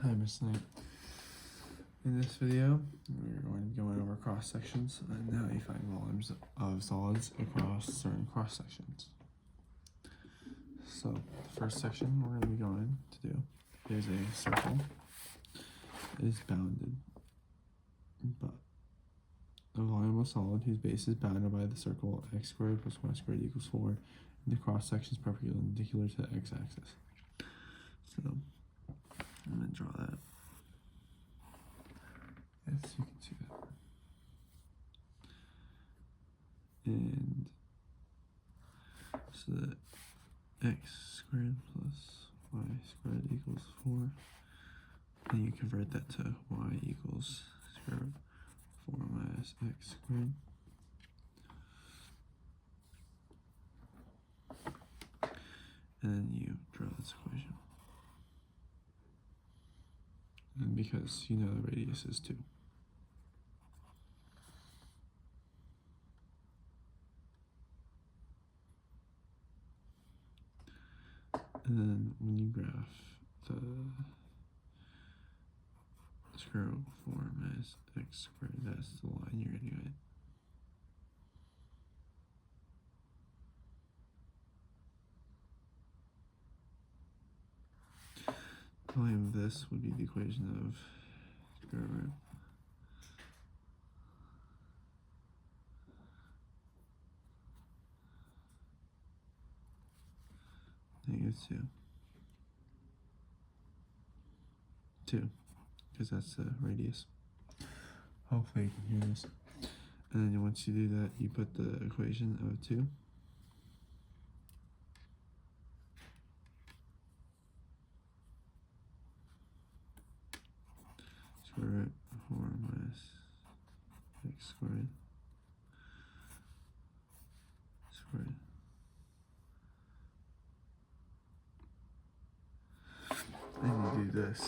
Hi, Miss Knight. In this video, we're going to be going over cross sections and how you find volumes of solids across certain cross sections. So, the first section we're going to be going to do is a circle. It is bounded, but a volume of solid whose base is bounded by the circle x squared plus y squared equals 4, and the cross section is perpendicular to the x-axis. So, I'm going to draw that. Yes, you can see that. And so that x squared plus y squared equals 4. And you convert that to y equals square root of 4 minus x squared. And then you draw this equation. And because you know the radius is 2. And then when you graph the square root of 4 minus x squared, that's the line you're going to get. The volume of this would be the equation of square root -2, because that's the radius. Hopefully you can hear this. And then once you do that, you put the equation of 2 square root of 4 minus x squared squared. And you do this.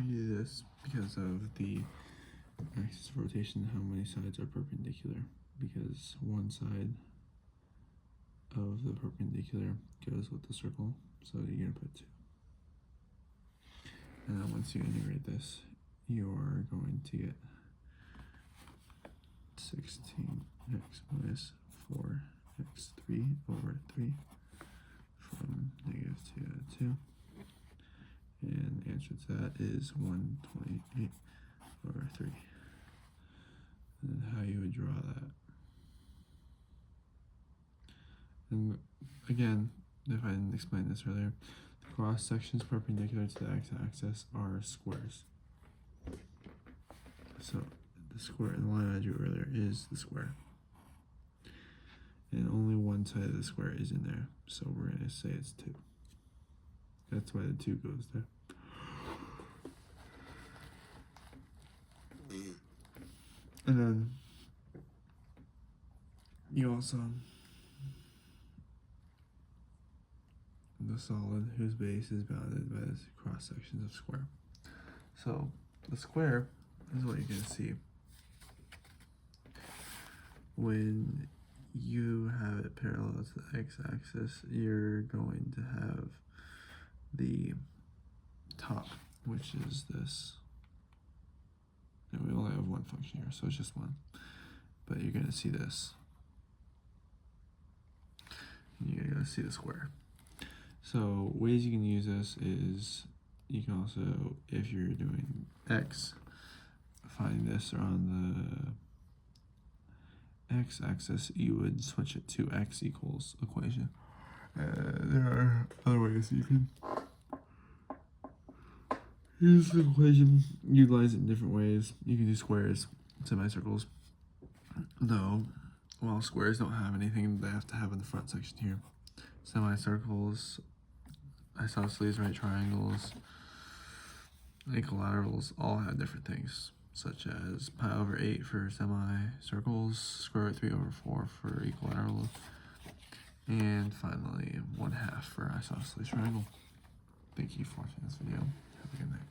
You do this because of the axis of rotation, how many sides are perpendicular, because one side of the perpendicular goes with the circle, so you're going to put 2. And then once you integrate this, you're going to get 16x minus 4x3 over 3 from -2 to 2. And the answer to that is 128 over 3. And how you would draw that. And again, if I didn't explain this earlier, the cross sections perpendicular to the x-axis are squares. So the square, the line I drew earlier, is the square. And only one side of the square is in there, so we're going to say it's 2. That's why the 2 goes there. And then you also the solid whose base is bounded by the cross sections of square. So the square is what you're going to see when you have it parallel to the x-axis. You're going to have the top, which is this. And we only have one function here, so it's just one. But you're going to see this. And you're going to see the square. So ways you can use this is you can also, if you're doing x, find this on the x-axis, you would switch it to x equals equation. There are other ways you can use the equation, utilize it in different ways. You can do squares, semicircles. Though, while squares don't have anything they have to have in the front section here. Semicircles, isosceles, right triangles, equilaterals all have different things, such as pi over 8 for semicircles, square root 3 over 4 for equilateral, and finally 1/2 for isosceles triangle. Thank you for watching this video. Have a good night.